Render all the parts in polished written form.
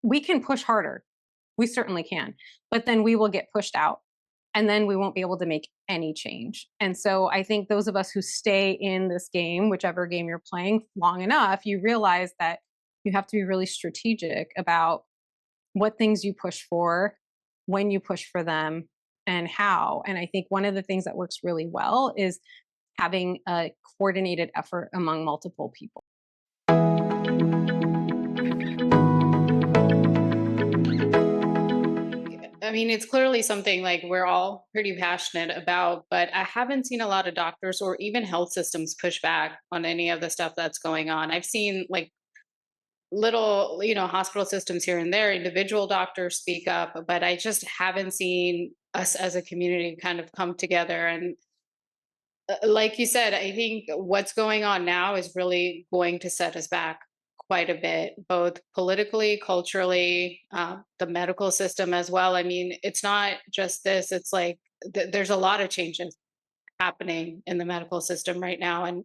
we can push harder. We certainly can, but then we will get pushed out and then we won't be able to make any change. And so I think those of us who stay in this game, whichever game you're playing, long enough, you realize that you have to be really strategic about what things you push for, when you push for them, and how. And I think one of the things that works really well is having a coordinated effort among multiple people. I mean, it's clearly something like we're all pretty passionate about, but I haven't seen a lot of doctors or even health systems push back on any of the stuff that's going on. I've seen like little, hospital systems here and there, individual doctors speak up, but I just haven't seen us as a community kind of come together. And like you said, I think what's going on now is really going to set us back quite a bit, both politically, culturally, the medical system as well. I mean, it's not just this, it's like there's a lot of changes happening in the medical system right now. And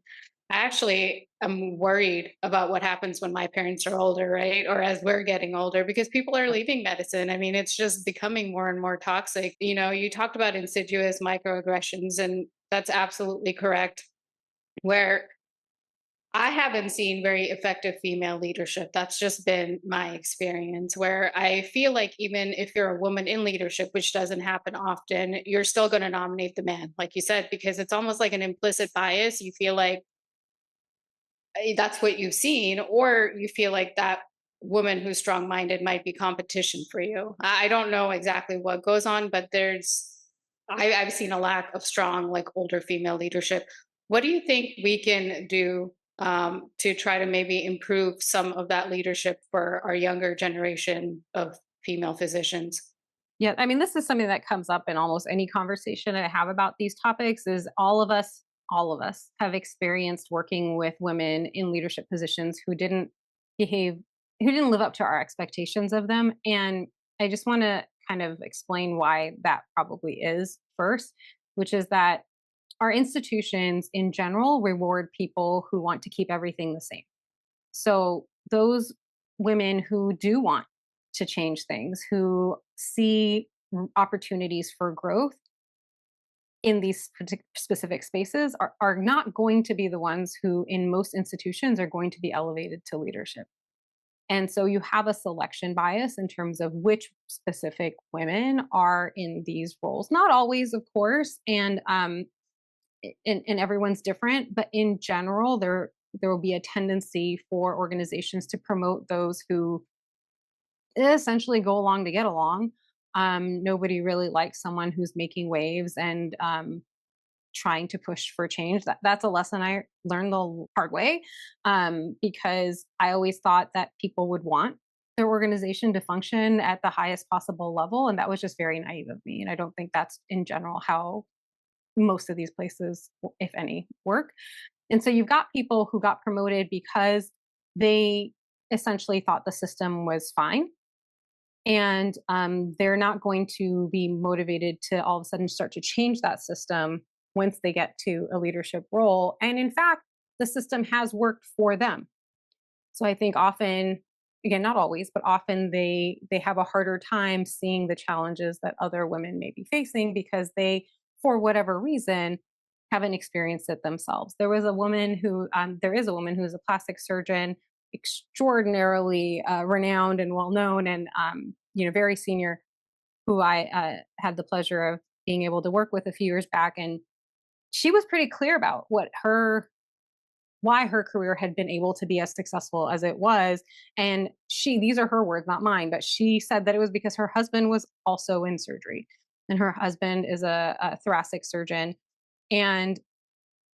I actually am worried about what happens when my parents are older, right? Or as we're getting older, because people are leaving medicine. I mean, it's just becoming more and more toxic. You talked about insidious microaggressions, and that's absolutely correct. Where I haven't seen very effective female leadership. That's just been my experience, where I feel like even if you're a woman in leadership, which doesn't happen often, you're still going to nominate the man, like you said, because it's almost like an implicit bias. You feel like that's what you've seen, or you feel like that woman who's strong minded might be competition for you. I don't know exactly what goes on, but I've seen a lack of strong, like older female leadership. What do you think we can do to try to maybe improve some of that leadership for our younger generation of female physicians? Yeah, I mean, this is something that comes up in almost any conversation I have about these topics is all of us have experienced working with women in leadership positions who didn't behave who didn't live up to our expectations of them. And I just want to kind of explain why that probably is first, which is that our institutions in general reward people who want to keep everything the same. So those women who do want to change things, who see opportunities for growth in these specific spaces are not going to be the ones who, in most institutions, are going to be elevated to leadership. And so you have a selection bias in terms of which specific women are in these roles. Not always, of course, and everyone's different, but in general, there will be a tendency for organizations to promote those who essentially go along to get along. Nobody really likes someone who's making waves and trying to push for change. That's a lesson I learned the hard way, because I always thought that people would want their organization to function at the highest possible level, and that was just very naive of me. And I don't think that's in general how most of these places, if any, work. And so you've got people who got promoted because they essentially thought the system was fine. And they're not going to be motivated to all of a sudden start to change that system once they get to a leadership role. And in fact, the system has worked for them. So I think often, again, not always, but often they have a harder time seeing the challenges that other women may be facing because they, for whatever reason, haven't experienced it themselves. There is a woman who is a plastic surgeon, extraordinarily renowned and well known, and very senior, who I had the pleasure of being able to work with a few years back, and she was pretty clear about why her career had been able to be as successful as it was. And these are her words, not mine, but she said that it was because her husband was also in surgery. And her husband is a thoracic surgeon. And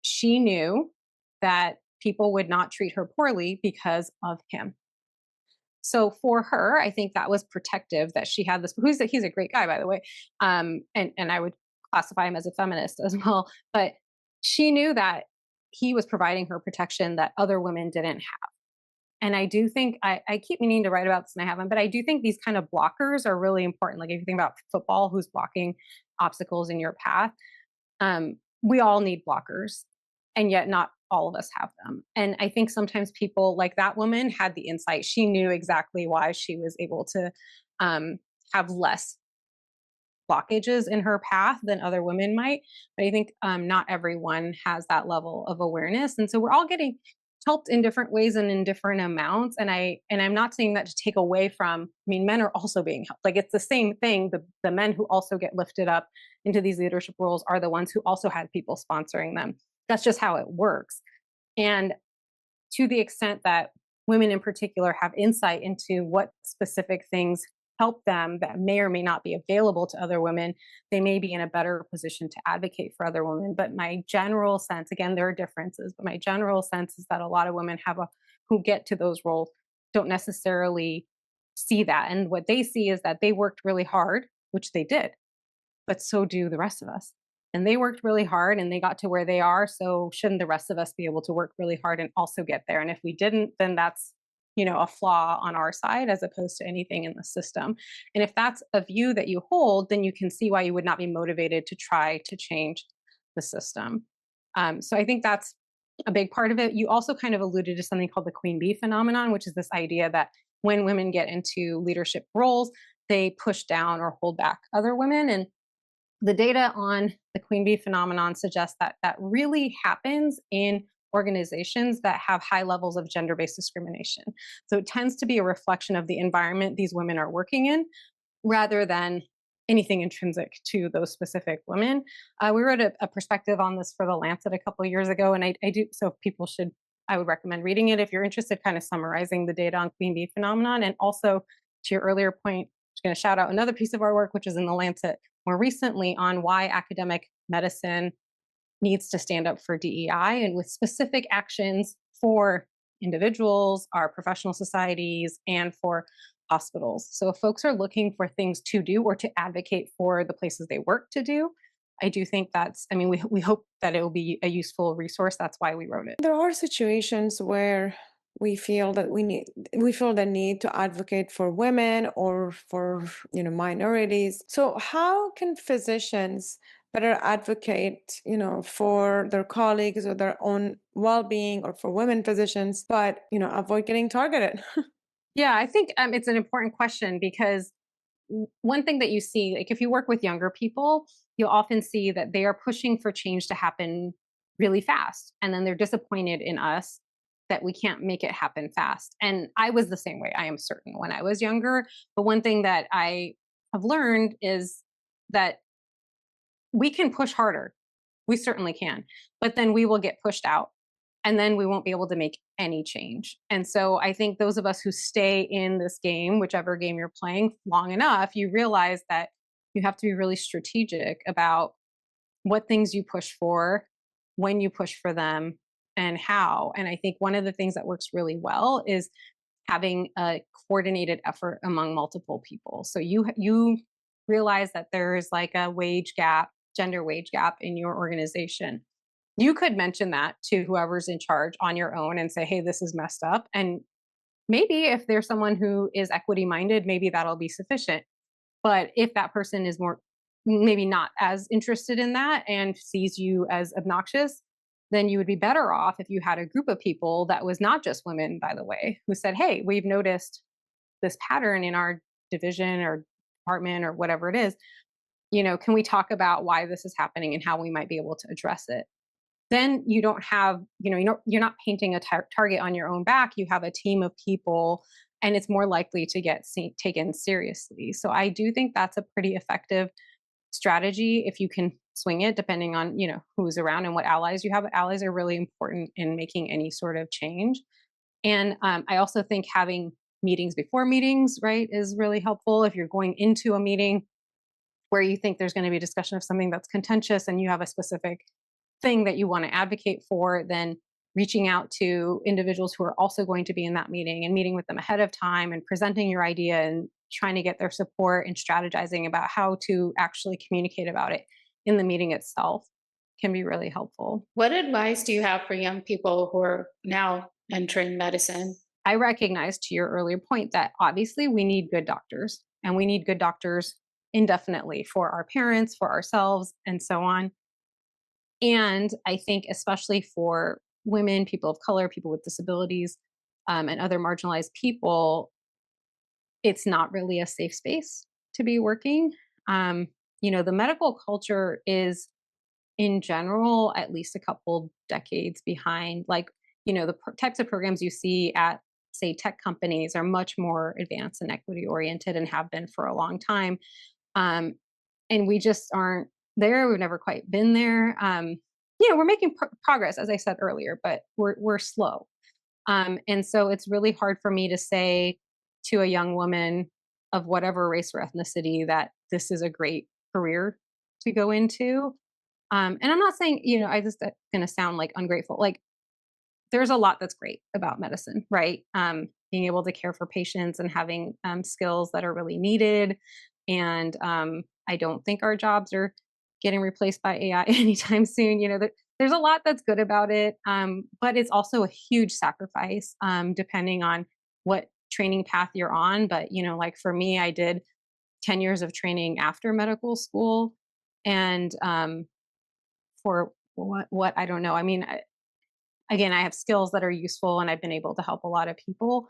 she knew that people would not treat her poorly because of him. So for her, I think that was protective that she had this. He's a great guy, by the way, and I would classify him as a feminist as well. But she knew that he was providing her protection that other women didn't have. And I do think I keep meaning to write about this and I haven't, but I do think these kind of blockers are really important. Like if you think about football, who's blocking obstacles in your path, we all need blockers, and yet not all of us have them. And I think sometimes people, like that woman, had the insight. She knew exactly why she was able to um, have less blockages in her path than other women might. But I think not everyone has that level of awareness, and so we're all getting helped in different ways and in different amounts. And I'm not saying that to take away from. I mean, men are also being helped. Like it's the same thing. The men who also get lifted up into these leadership roles are the ones who also had people sponsoring them. That's just how it works. And to the extent that women in particular have insight into what specific things help them that may or may not be available to other women, they may be in a better position to advocate for other women. But my general sense, again, there are differences, but my general sense is that a lot of women who get to those roles don't necessarily see that. And what they see is that they worked really hard, which they did, but so do the rest of us. And they worked really hard and they got to where they are. So shouldn't the rest of us be able to work really hard and also get there? And if we didn't, then that's, a flaw on our side as opposed to anything in the system. And if that's a view that you hold, then you can see why you would not be motivated to try to change the system. So I think that's a big part of it. You also kind of alluded to something called the queen bee phenomenon, which is this idea that when women get into leadership roles, they push down or hold back other women. And the data on the queen bee phenomenon suggests that that really happens in organizations that have high levels of gender based discrimination. So it tends to be a reflection of the environment these women are working in rather than anything intrinsic to those specific women. We wrote a perspective on this for the Lancet a couple of years ago, and I do so people should. I would recommend reading it if you're interested, kind of summarizing the data on queen bee phenomenon. And also, to your earlier point, I'm just going to shout out another piece of our work, which is in the Lancet more recently on why academic medicine needs to stand up for DEI and with specific actions for individuals, our professional societies, and for hospitals. So if folks are looking for things to do or to advocate for the places they work to do, I do think we hope that it will be a useful resource. That's why we wrote it. There are situations where we feel the need to advocate for women or for minorities. So how can physicians better advocate for their colleagues or their own well-being, or for women physicians, but avoid getting targeted? Yeah, I think it's an important question because one thing that you see, like if you work with younger people, you'll often see that they are pushing for change to happen really fast. And then they're disappointed in us that we can't make it happen fast. And I was the same way, I am certain, when I was younger. But one thing that I have learned is that we can push harder. We certainly can. But then we will get pushed out and then we won't be able to make any change. And so I think those of us who stay in this game, whichever game you're playing, long enough, you realize that you have to be really strategic about what things you push for, when you push for them, and how. And I think one of the things that works really well is having a coordinated effort among multiple people. So you realize that there's like a wage gap, gender wage gap in your organization. You could mention that to whoever's in charge on your own and say, hey, this is messed up. And maybe if there's someone who is equity minded, maybe that'll be sufficient. But if that person is maybe not as interested in that and sees you as obnoxious, then you would be better off if you had a group of people that was not just women, by the way, who said, hey, we've noticed this pattern in our division or department or whatever it is. Can we talk about why this is happening and how we might be able to address it? Then you don't have, you're not painting a target on your own back. You have a team of people and it's more likely to get taken seriously. So I do think that's a pretty effective strategy if you can swing it, depending on, who's around and what allies you have. Allies are really important in making any sort of change. And I also think having meetings before meetings, right, is really helpful. If you're going into a meeting where you think there's going to be a discussion of something that's contentious and you have a specific thing that you want to advocate for, then reaching out to individuals who are also going to be in that meeting and meeting with them ahead of time and presenting your idea and trying to get their support and strategizing about how to actually communicate about it in the meeting itself can be really helpful. What advice do you have for young people who are now entering medicine? I recognize, to your earlier point, that obviously we need good doctors and we need good doctors indefinitely for our parents, for ourselves, and so on. And I think, especially for women, people of color, people with disabilities, and other marginalized people, it's not really a safe space to be working. Um, the medical culture is, in general, at least a couple decades behind. Like, the types of programs you see at, say, tech companies are much more advanced and equity oriented and have been for a long time. Um, and we just aren't there. We've never quite been there. We're making progress, as I said earlier, but we're slow. And so it's really hard for me to say to a young woman of whatever race or ethnicity that this is a great career to go into. And I'm not saying, I just going to sound like ungrateful. Like, there's a lot that's great about medicine, right? Being able to care for patients and having skills that are really needed. And I don't think our jobs are getting replaced by AI anytime soon. There's a lot that's good about it, but it's also a huge sacrifice depending on what training path you're on. But, like for me, I did 10 years of training after medical school. And for what I don't know. I mean, again, I have skills that are useful and I've been able to help a lot of people.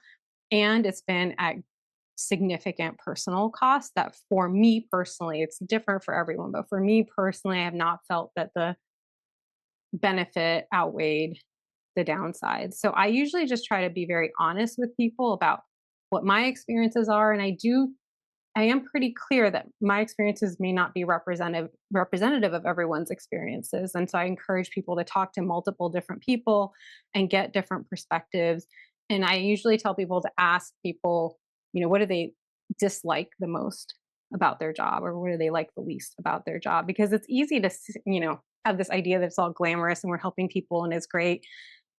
And it's been at significant personal cost that for me personally, it's different for everyone, but for me personally, I have not felt that the benefit outweighed the downside. So I usually just try to be very honest with people about what my experiences are. And I am pretty clear that my experiences may not be representative of everyone's experiences. And so I encourage people to talk to multiple different people and get different perspectives. And I usually tell people to ask people, what do they dislike the most about their job, or what do they like the least about their job? Because it's easy to, have this idea that it's all glamorous and we're helping people and it's great.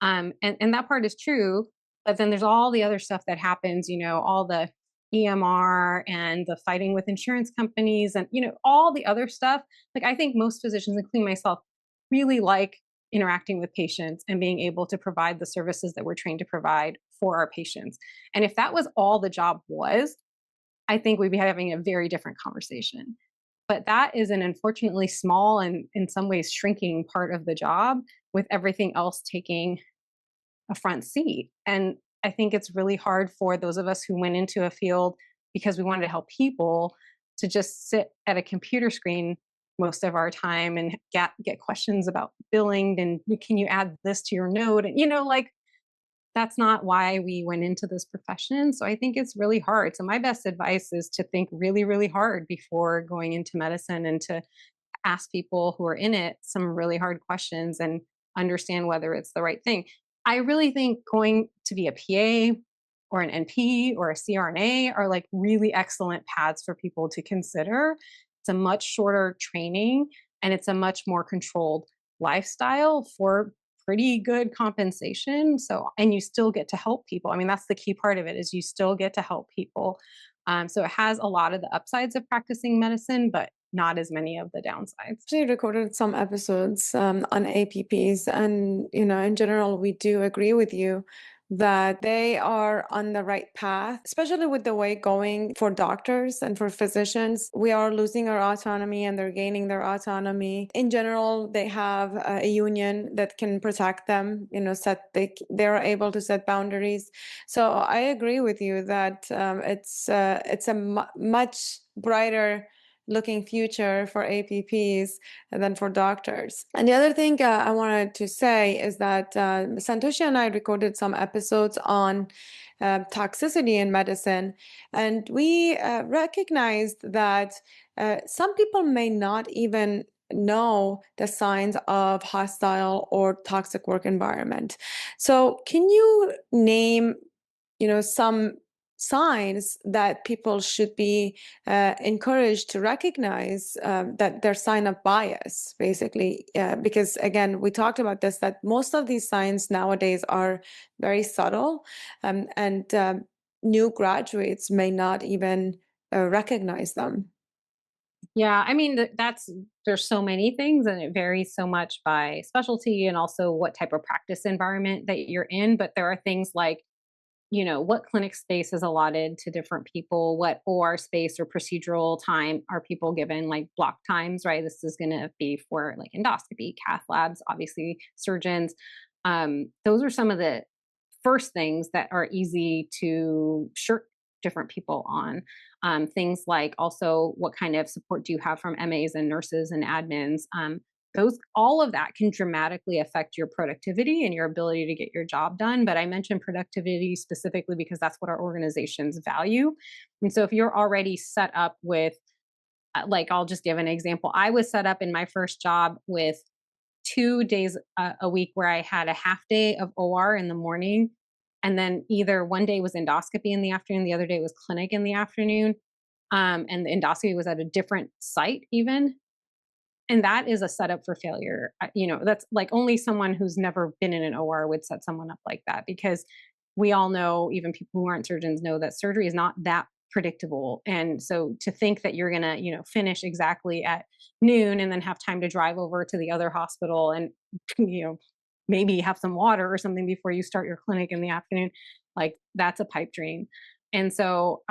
And that part is true. But then there's all the other stuff that happens, all the EMR and the fighting with insurance companies and, all the other stuff. Like, I think most physicians, including myself, really like interacting with patients and being able to provide the services that we're trained to provide for our patients. And if that was all the job was, I think we'd be having a very different conversation. But that is an unfortunately small and in some ways shrinking part of the job, with everything else taking a front seat. And I think it's really hard for those of us who went into a field because we wanted to help people to just sit at a computer screen most of our time and get questions about billing and can you add this to your note? And, like, that's not why we went into this profession. So I think it's really hard. So my best advice is to think really, really hard before going into medicine and to ask people who are in it some really hard questions and understand whether it's the right thing. I really think going to be a PA or an NP or a CRNA are like really excellent paths for people to consider. It's a much shorter training and it's a much more controlled lifestyle for pretty good compensation. So, and you still get to help people. I mean, that's the key part of it, is you still get to help people. So it has a lot of the upsides of practicing medicine, but not as many of the downsides. Actually recorded some episodes on APPs, and in general, we do agree with you that they are on the right path, especially with the way going for doctors and for physicians. We are losing our autonomy and they're gaining their autonomy. In general, they have a union that can protect them, they're able to set boundaries. So I agree with you that it's a much brighter looking future for APPs than for doctors. And the other thing I wanted to say is that Santoshi and I recorded some episodes on toxicity in medicine, and we recognized that some people may not even know the signs of hostile or toxic work environment. So can you name some signs that people should be encouraged to recognize that they're sign of bias, basically, because again, we talked about this, that most of these signs nowadays are very subtle, and new graduates may not even recognize them. Yeah, I mean, there's so many things and it varies so much by specialty and also what type of practice environment that you're in. But there are things like, what clinic space is allotted to different people, what OR space or procedural time are people given, like block times, right? This is going to be for like endoscopy, cath labs, obviously surgeons. Those are some of the first things that are easy to shirk different people on. Things like also what kind of support do you have from MAs and nurses and admins? Those all of that can dramatically affect your productivity and your ability to get your job done. But I mentioned productivity specifically because that's what our organizations value. And so if you're already set up with, like, I'll just give an example. I was set up in my first job with 2 days a week where I had a half day of OR in the morning. And then either one day was endoscopy in the afternoon, the other day was clinic in the afternoon. And the endoscopy was at a different site, even. And that is a setup for failure. That's like only someone who's never been in an OR would set someone up like that, because we all know, even people who aren't surgeons know that surgery is not that predictable. And so to think that you're going to, finish exactly at noon and then have time to drive over to the other hospital and, you know, maybe have some water or something before you start your clinic in the afternoon, like that's a pipe dream. And so,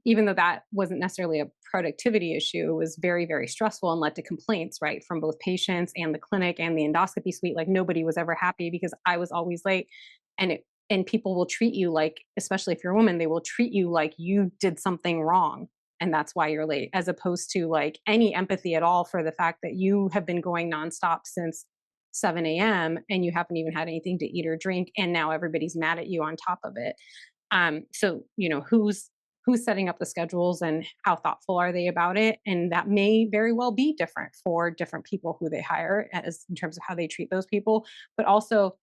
even though that wasn't necessarily a productivity issue, it was very, very stressful and led to complaints, right, from both patients and the clinic and the endoscopy suite. Like nobody was ever happy because I was always late, and people will treat you like, especially if you're a woman, they will treat you like you did something wrong, and that's why you're late, as opposed to like any empathy at all for the fact that you have been going nonstop since 7 a.m. and you haven't even had anything to eat or drink, and now everybody's mad at you on top of it. So who's setting up the schedules and how thoughtful are they about it? And that may very well be different for different people who they hire, as in terms of how they treat those people. But also,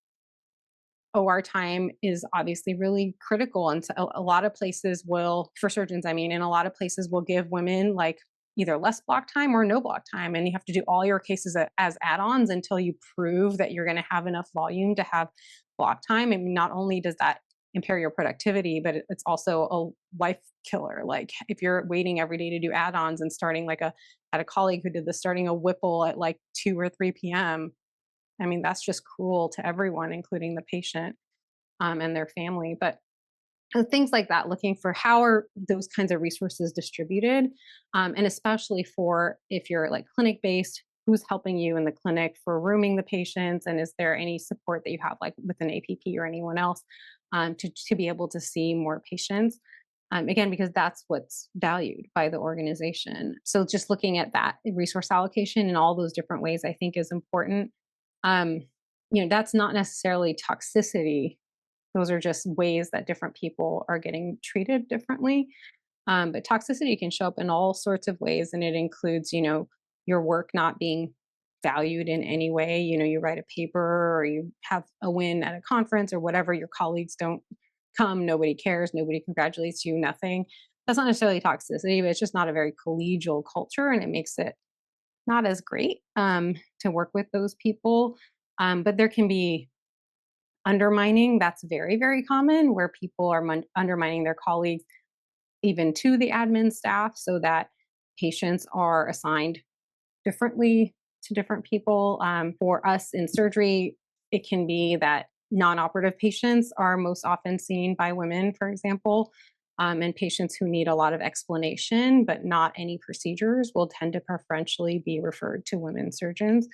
OR time is obviously really critical. And so a lot of places will, for surgeons, I mean, and a lot of places will give women like either less block time or no block time. And you have to do all your cases as add ons until you prove that you're going to have enough volume to have block time. And not only does that impair your productivity, but it's also a life killer. Like if you're waiting every day to do add ons and starting like had a colleague who did this, starting a Whipple at like 2 or 3 p.m. I mean, that's just cruel to everyone, including the patient, and their family. But things like that, looking for how are those kinds of resources distributed, and especially for if you're like clinic based, who's helping you in the clinic for rooming the patients, and is there any support that you have, like with an APP or anyone else, to be able to see more patients. Again, because that's what's valued by the organization. So just looking at that resource allocation in all those different ways, I think is important. um, that's not necessarily toxicity. Those are just ways that different people are getting treated differently. But toxicity can show up in all sorts of ways, and it includes, your work not being valued in any way. You write a paper or you have a win at a conference or whatever, your colleagues don't come, nobody cares, nobody congratulates you, nothing. That's not necessarily toxicity, but it's just not a very collegial culture, and it makes it not as great, to work with those people. But there can be undermining. That's very, very common, where people are undermining their colleagues, even to the admin staff, so that patients are assigned differently to different people. For us in surgery, it can be that non operative patients are most often seen by women, for example. And patients who need a lot of explanation but not any procedures will tend to preferentially be referred to women surgeons.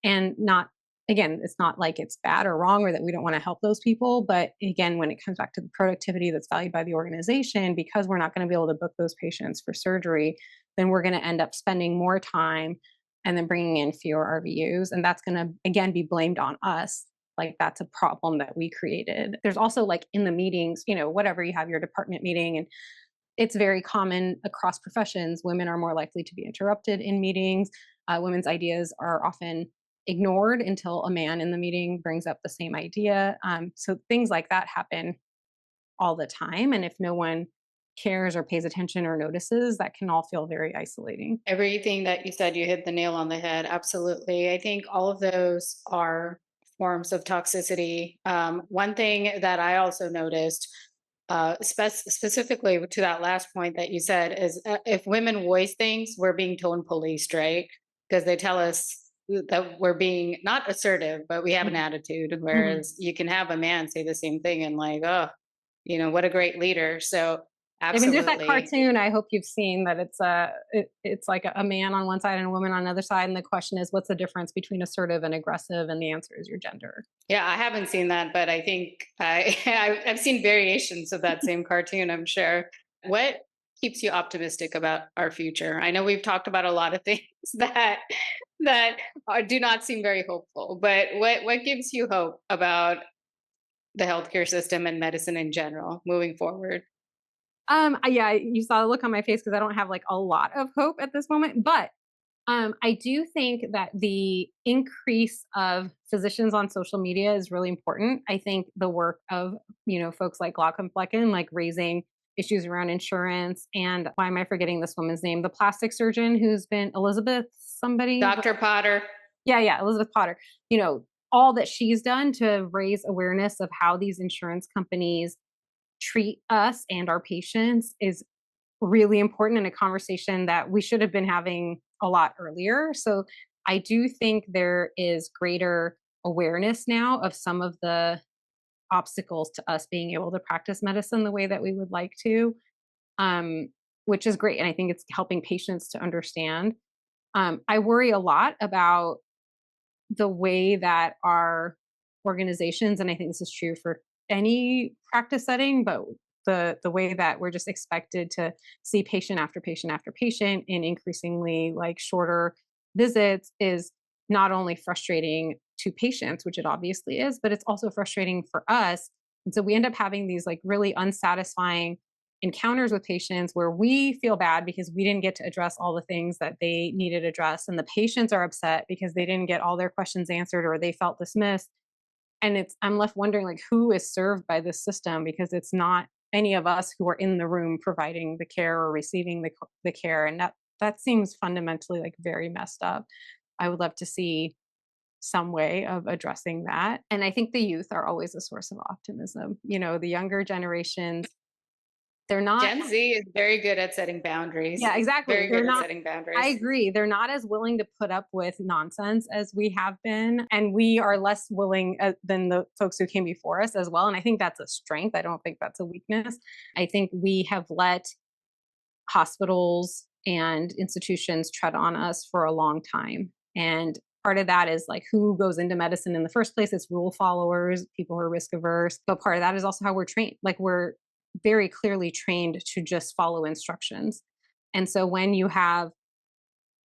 And not, again, it's not like it's bad or wrong or that we don't want to help those people. But again, when it comes back to the productivity that's valued by the organization, because we're not going to be able to book those patients for surgery, then we're going to end up spending more time and then bringing in fewer RVUs. And that's going to, again, be blamed on us. Like that's a problem that we created. There's also like in the meetings, whatever, you have your department meeting, and it's very common across professions. Women are more likely to be interrupted in meetings. Women's ideas are often ignored until a man in the meeting brings up the same idea. So things like that happen all the time. And if no one cares or pays attention or notices, that can all feel very isolating. Everything that you said, you hit the nail on the head. Absolutely. I think all of those are forms of toxicity. One thing that I also noticed, specifically to that last point that you said, is if women voice things, we're being tone policed, right? Because they tell us that we're being not assertive, but we have an Mhm. attitude. Mhm. Whereas you can have a man say the same thing and like, oh, what a great leader. So I mean, there's that Absolutely. cartoon I hope you've seen that it's like a man on one side and a woman on the other side, and the question is, what's the difference between assertive and aggressive? And the answer is your gender. Yeah, I haven't seen that, but I think I've seen variations of that same cartoon, I'm sure. What keeps you optimistic about our future? I know we've talked about a lot of things that do not seem very hopeful, but what gives you hope about the healthcare system and medicine in general moving forward? Yeah, you saw the look on my face because I don't have like a lot of hope at this moment, but I do think that the increase of physicians on social media is really important. I think the work of folks like Glaucom Flecken, like raising issues around insurance, and why am I forgetting this woman's name? The plastic surgeon who's been Elizabeth somebody. Dr. Potter. Yeah, Elizabeth Potter. All that she's done to raise awareness of how these insurance companies treat us and our patients is really important in a conversation that we should have been having a lot earlier. So I do think there is greater awareness now of some of the obstacles to us being able to practice medicine the way that we would like to, um, which is great. And I think it's helping patients to understand. I worry a lot about the way that our organizations, and I think this is true for any practice setting, but the way that we're just expected to see patient after patient after patient in increasingly like shorter visits is not only frustrating to patients, which it obviously is, but it's also frustrating for us. And so we end up having these like really unsatisfying encounters with patients where we feel bad because we didn't get to address all the things that they needed addressed, and the patients are upset because they didn't get all their questions answered or they felt dismissed. And I'm left wondering like who is served by this system, because it's not any of us who are in the room providing the care or receiving the care, and that seems fundamentally like very messed up. I would love to see some way of addressing that, and I think the youth are always a source of optimism. The younger generations, they're not. Gen Z is very good at setting boundaries. Yeah, exactly. Very They're good at not. setting I boundaries. agree. They're not as willing to put up with nonsense as we have been. And we are less willing than the folks who came before us as well. And I think that's a strength. I don't think that's a weakness. I think we have let hospitals and institutions tread on us for a long time. And part of that is like who goes into medicine in the first place. It's rule followers, people who are risk averse. But part of that is also how we're trained. Like we're very clearly trained to just follow instructions. And so when you have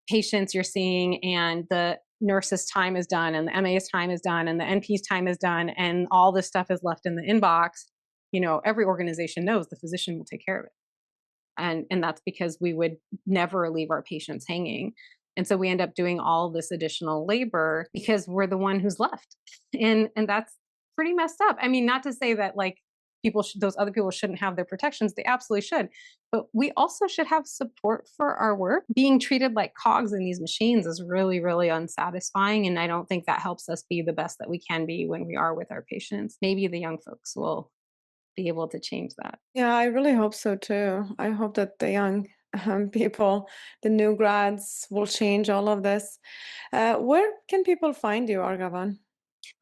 patients you're seeing and the nurse's time is done and the MA's time is done and the NP's time is done and all this stuff is left in the inbox, every organization knows the physician will take care of it. And that's because we would never leave our patients hanging. And so we end up doing all this additional labor because we're the one who's left. And that's pretty messed up. I mean, not to say that like those other people shouldn't have their protections. They absolutely should. But we also should have support for our work. Being treated like cogs in these machines is really, really unsatisfying. And I don't think that helps us be the best that we can be when we are with our patients. Maybe the young folks will be able to change that. Yeah, I really hope so too. I hope that the young people, the new grads, will change all of this. Where can people find you, Argavan?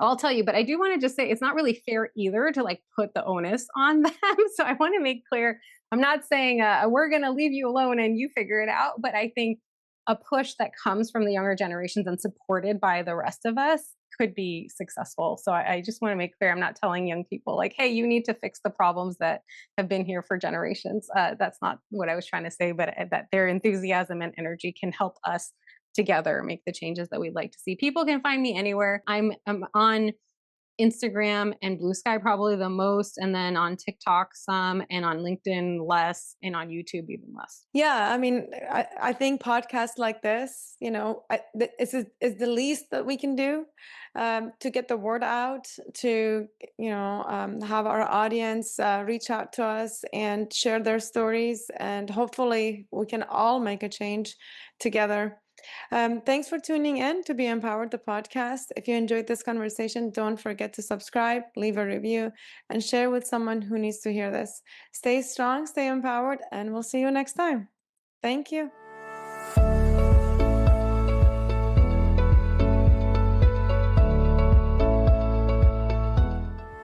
I'll tell you, but I do want to just say it's not really fair either to like put the onus on them. So I want to make clear, I'm not saying we're going to leave you alone and you figure it out, but I think a push that comes from the younger generations and supported by the rest of us could be successful. So I just want to make clear, I'm not telling young people like, hey, you need to fix the problems that have been here for generations. That's not what I was trying to say, but that their enthusiasm and energy can help us together make the changes that we'd like to see. People can find me anywhere. I'm on Instagram and Blue Sky probably the most, and then on TikTok some, and on LinkedIn less, and on YouTube even less. Yeah, I mean, I think podcasts like this, is the least that we can do to get the word out, to, have our audience reach out to us and share their stories. And hopefully we can all make a change together. Thanks for tuning in to Be Empowered, the podcast. If you enjoyed this conversation, don't forget to subscribe, leave a review, and share with someone who needs to hear this. Stay strong, stay empowered, and we'll see you next time. Thank you.